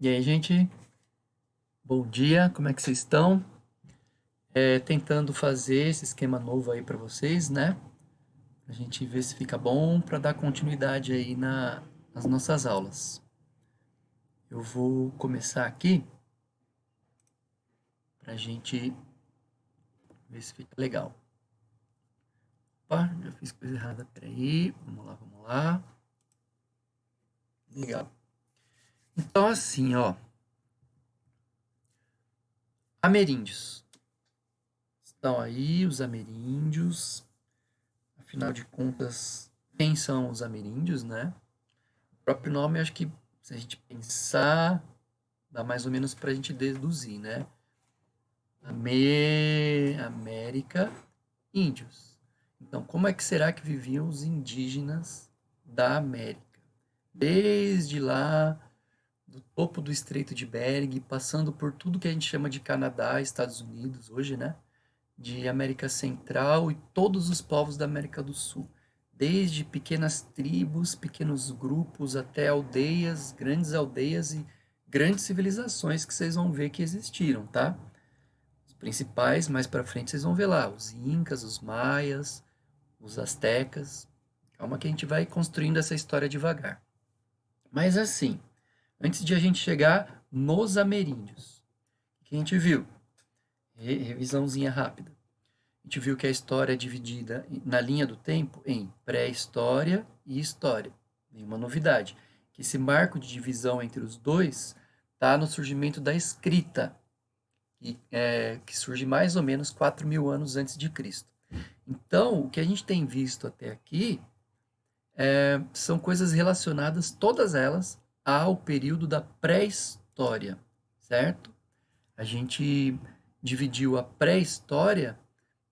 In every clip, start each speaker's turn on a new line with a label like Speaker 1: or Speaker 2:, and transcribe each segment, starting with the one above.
Speaker 1: E aí, gente? Bom dia, como é que vocês estão? Tentando fazer esse esquema novo aí para vocês, né? A gente ver se fica bom para dar continuidade aí nas nossas aulas. Eu vou começar aqui para a gente ver se fica legal. Opa, já fiz coisa errada, peraí. Vamos lá, vamos lá. Legal. Então, assim, ó. Ameríndios. Estão aí os ameríndios. Afinal de contas, quem são os ameríndios, né? O próprio nome, acho que se a gente pensar, dá mais ou menos para a gente deduzir, né? América, índios. Então, como é que será que viviam os indígenas da América? Desde lá, do topo do Estreito de Bering, passando por tudo que a gente chama de Canadá, Estados Unidos hoje, né? De América Central e todos os povos da América do Sul. Desde pequenas tribos, pequenos grupos, até aldeias e grandes civilizações que vocês vão ver que existiram, tá? Os principais, mais para frente, vocês vão ver lá, os incas, os maias, os astecas. Calma que a gente vai construindo essa história devagar. Mas assim, antes de a gente chegar nos ameríndios, o que a gente viu? Revisãozinha rápida. A gente viu que a história é dividida na linha do tempo em pré-história e história. Nenhuma novidade. Que esse marco de divisão entre os dois está no surgimento da escrita, que surge mais ou menos 4.000 anos antes de Cristo. Então, o que a gente tem visto até aqui são coisas relacionadas, todas elas, ao período da pré-história, certo? A gente dividiu a pré-história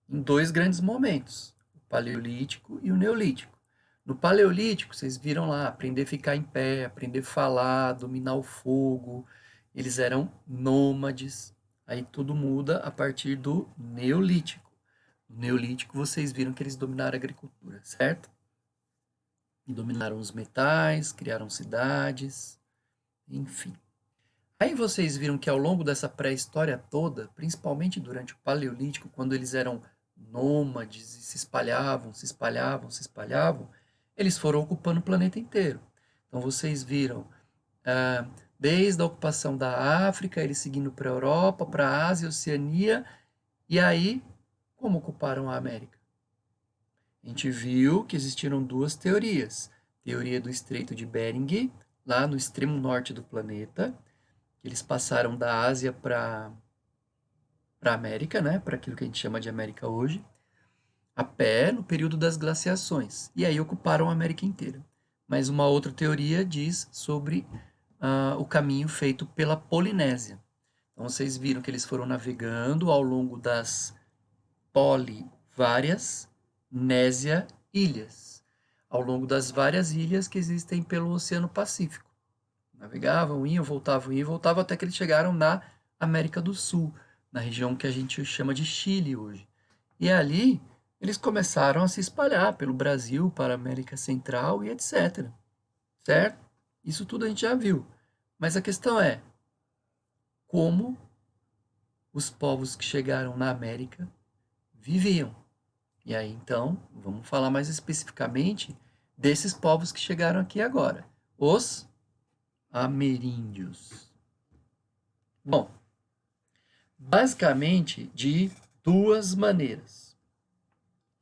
Speaker 1: em dois grandes momentos, o Paleolítico e o Neolítico. No Paleolítico, vocês viram lá, aprender a ficar em pé, aprender a falar, dominar o fogo. Eles eram nômades. Aí tudo muda a partir do Neolítico. No Neolítico, vocês viram que eles dominaram a agricultura, certo? E dominaram os metais, criaram cidades, enfim. Aí vocês viram que ao longo dessa pré-história toda, principalmente durante o Paleolítico, quando eles eram nômades e se espalhavam, se espalhavam, se espalhavam, eles foram ocupando o planeta inteiro. Então vocês viram, desde a ocupação da África, eles seguindo para a Europa, para a Ásia, Oceania, e aí, como ocuparam a América? A gente viu que existiram duas teorias. Teoria do Estreito de Bering, lá no extremo norte do planeta, eles passaram da Ásia para a América, né, para aquilo que a gente chama de América hoje, a pé no período das glaciações. E aí ocuparam a América inteira. Mas uma outra teoria diz sobre o caminho feito pela Polinésia. Então vocês viram que eles foram navegando ao longo das várias Nésia ilhas, ao longo das várias ilhas que existem pelo Oceano Pacífico. Navegavam, iam, voltavam até que eles chegaram na América do Sul, na região que a gente chama de Chile hoje. E ali eles começaram a se espalhar pelo Brasil, para a América Central e etc. Certo? Isso tudo a gente já viu. Mas a questão é como os povos que chegaram na América viviam. E aí então, vamos falar mais especificamente desses povos que chegaram aqui agora. Os ameríndios. Bom, basicamente de duas maneiras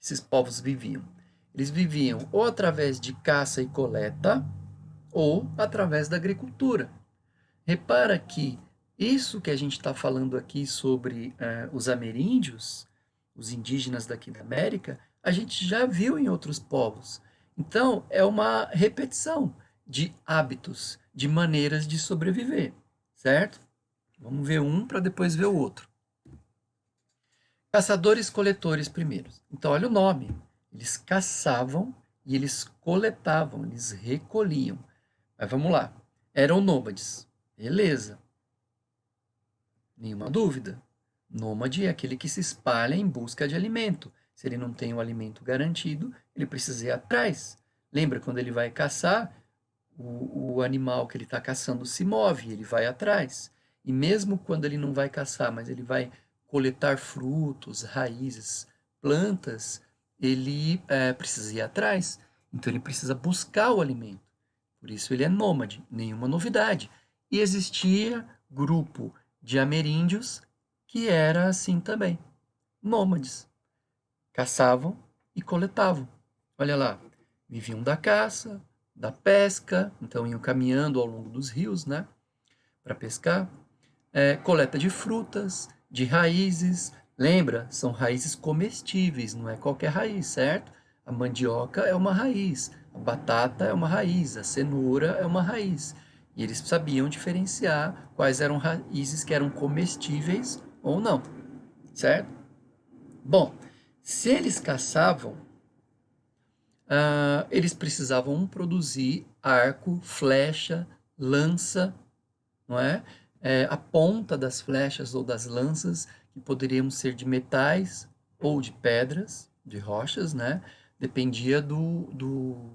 Speaker 1: esses povos viviam. Eles viviam ou através de caça e coleta ou através da agricultura. Repara que isso que a gente está falando aqui sobre os ameríndios, os indígenas daqui da América, a gente já viu em outros povos. Então, é uma repetição de hábitos, de maneiras de sobreviver, certo? Vamos ver um para depois ver o outro. Caçadores-coletores primeiros. Então, olha o nome. Eles caçavam e eles coletavam, eles recolhiam. Mas vamos lá. Eram nômades. Beleza. Nenhuma dúvida. Nômade é aquele que se espalha em busca de alimento. Se ele não tem o alimento garantido, ele precisa ir atrás. Lembra quando ele vai caçar? o animal que ele está caçando se move, ele vai atrás. E mesmo quando ele não vai caçar, mas ele vai coletar frutos, raízes, plantas, ele precisa ir atrás. Então ele precisa buscar o alimento. Por isso ele é nômade, nenhuma novidade. E existia grupo de ameríndios que era assim também, nômades. Caçavam e coletavam. Olha lá, viviam da caça, da pesca, então iam caminhando ao longo dos rios, né, para pescar. Coleta de frutas, de raízes. Lembra, são raízes comestíveis, não é qualquer raiz, certo? A mandioca é uma raiz, a batata é uma raiz, a cenoura é uma raiz. E eles sabiam diferenciar quais eram raízes que eram comestíveis ou não, certo? Bom, se eles caçavam, eles precisavam produzir arco, flecha, lança, não é? A ponta das flechas ou das lanças, que poderiam ser de metais ou de pedras, de rochas, né? Dependia do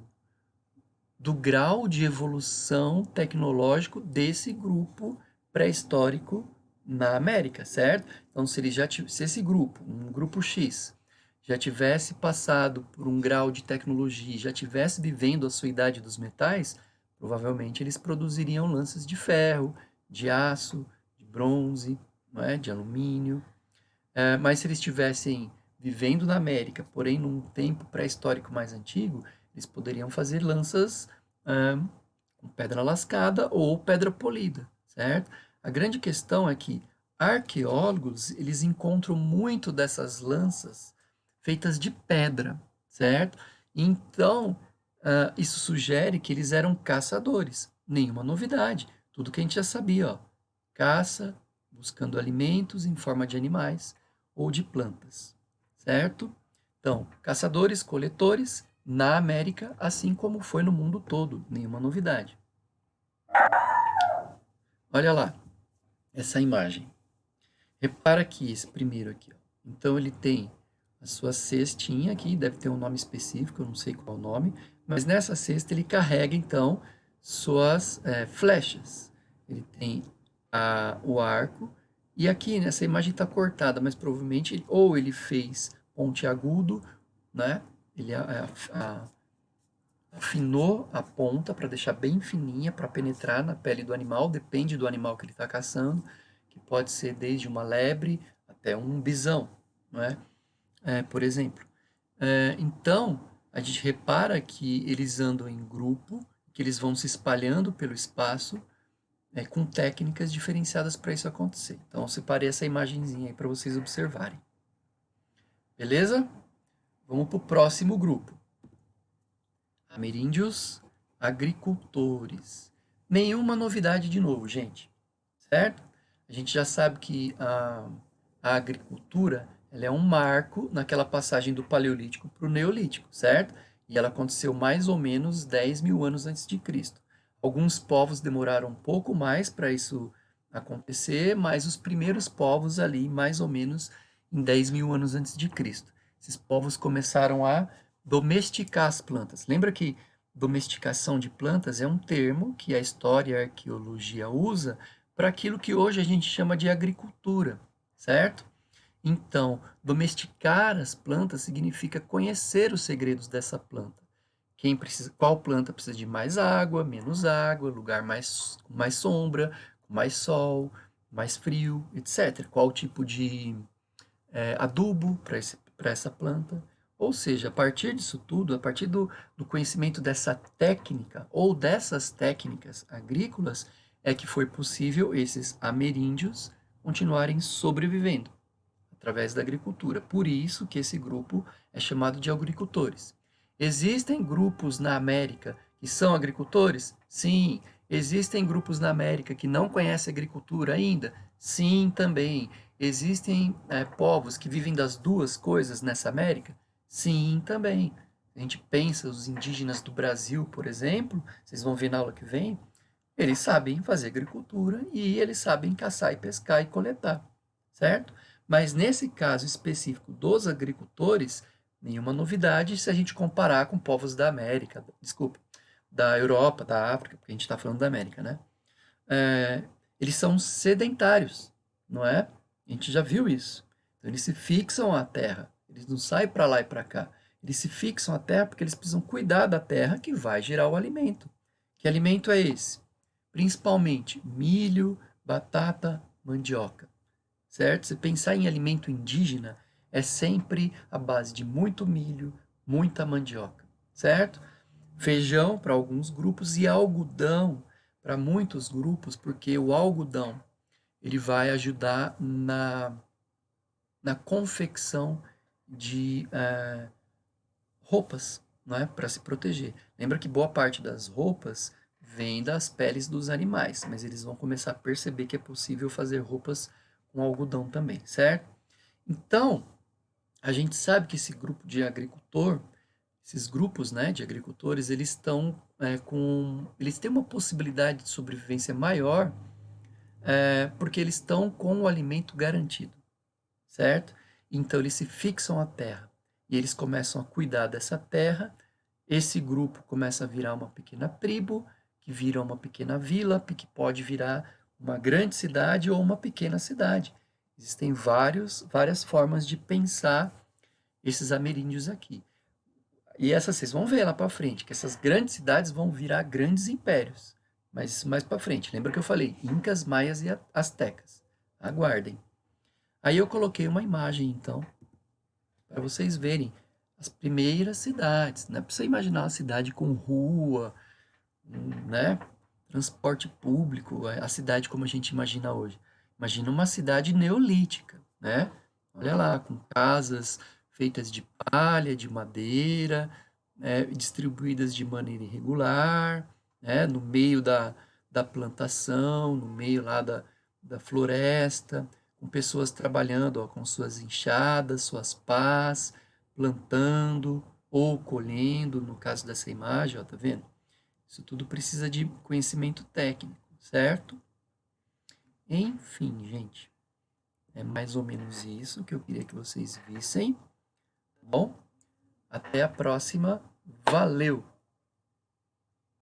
Speaker 1: grau de evolução tecnológico desse grupo pré-histórico na América, certo? Então, se esse grupo, um grupo X, já tivesse passado por um grau de tecnologia, já tivesse vivendo a sua idade dos metais, provavelmente eles produziriam lanças de ferro, de aço, de bronze, não é? De alumínio. Mas se eles estivessem vivendo na América, porém num tempo pré-histórico mais antigo, eles poderiam fazer lanças com pedra lascada ou pedra polida, certo? A grande questão é que arqueólogos, eles encontram muito dessas lanças feitas de pedra, certo? Então, isso sugere que eles eram caçadores. Nenhuma novidade. Tudo que a gente já sabia, ó. Caça, buscando alimentos em forma de animais ou de plantas, certo? Então, caçadores, coletores na América, assim como foi no mundo todo, nenhuma novidade. Olha lá, essa imagem. Repara que esse primeiro aqui, ó. Então ele tem a sua cestinha aqui, deve ter um nome específico, eu não sei qual é o nome, mas nessa cesta ele carrega então suas flechas. Ele tem o arco, e aqui nessa imagem está cortada, mas provavelmente ou ele fez pontiagudo, né? Ele afinou a ponta para deixar bem fininha para penetrar na pele do animal, depende do animal que ele está caçando, que pode ser desde uma lebre até um bisão, não é? Por exemplo. Então, a gente repara que eles andam em grupo, que eles vão se espalhando pelo espaço, com técnicas diferenciadas para isso acontecer. Então, eu separei essa imagenzinha aí para vocês observarem. Beleza? Vamos para o próximo grupo. Ameríndios agricultores. Nenhuma novidade de novo, gente, certo? A gente já sabe que a agricultura ela é um marco naquela passagem do Paleolítico para o Neolítico, certo? E ela aconteceu mais ou menos 10 mil anos antes de Cristo. Alguns povos demoraram um pouco mais para isso acontecer, mas os primeiros povos ali, mais ou menos em 10 mil anos antes de Cristo. Esses povos começaram a domesticar as plantas. Lembra que domesticação de plantas é um termo que a história e a arqueologia usa para aquilo que hoje a gente chama de agricultura, certo? Então, domesticar as plantas significa conhecer os segredos dessa planta. Qual planta precisa de mais água, menos água, lugar com mais sombra, com mais sol, mais frio, etc. Qual tipo de adubo para essa planta. Ou seja, a partir disso tudo, a partir do conhecimento dessa técnica ou dessas técnicas agrícolas, é que foi possível esses ameríndios continuarem sobrevivendo através da agricultura. Por isso que esse grupo é chamado de agricultores. Existem grupos na América que são agricultores? Sim. Existem grupos na América que não conhecem agricultura ainda? Sim, também. Existem povos que vivem das duas coisas nessa América? Sim, também. A gente pensa, os indígenas do Brasil, por exemplo, vocês vão ver na aula que vem, eles sabem fazer agricultura e eles sabem caçar e pescar e coletar, certo? Mas nesse caso específico dos agricultores, nenhuma novidade se a gente comparar com povos da América, desculpe, da Europa, da África, porque a gente está falando da América, né? Eles são sedentários, não é? A gente já viu isso. Então, eles se fixam à terra, eles não saem para lá e para cá. Eles se fixam à terra porque eles precisam cuidar da terra que vai gerar o alimento. Que alimento é esse? Principalmente milho, batata, mandioca, certo? Se pensar em alimento indígena, é sempre a base de muito milho, muita mandioca, certo? Feijão para alguns grupos e algodão para muitos grupos, porque o algodão ele vai ajudar na confecção de roupas, não é? Para se proteger. Lembra que boa parte das roupas vem das peles dos animais, mas eles vão começar a perceber que é possível fazer roupas com algodão também, certo? Então, a gente sabe que esse grupo de agricultor, esses grupos, né, de agricultores, eles estão eles têm uma possibilidade de sobrevivência maior, porque eles estão com o alimento garantido, certo? Então eles se fixam à terra e eles começam a cuidar dessa terra. Esse grupo começa a virar uma pequena tribo, que vira uma pequena vila, que pode virar uma grande cidade ou uma pequena cidade. Existem várias formas de pensar esses ameríndios aqui. E essas vocês vão ver lá para frente, que essas grandes cidades vão virar grandes impérios. Mas isso mais para frente. Lembra que eu falei? Incas, maias e astecas. Aguardem. Aí eu coloquei uma imagem, então, para vocês verem as primeiras cidades. Não é para você imaginar uma cidade com rua, né? Transporte público, a cidade como a gente imagina hoje. Imagina uma cidade neolítica, né? Olha lá, com casas feitas de palha, de madeira, né? Distribuídas de maneira irregular, né? No meio da plantação, no meio lá da floresta, com pessoas trabalhando ó, com suas enxadas, suas pás, plantando ou colhendo, no caso dessa imagem, ó, tá vendo? Isso tudo precisa de conhecimento técnico, certo? Enfim, gente, é mais ou menos isso que eu queria que vocês vissem, tá bom? Até a próxima, valeu!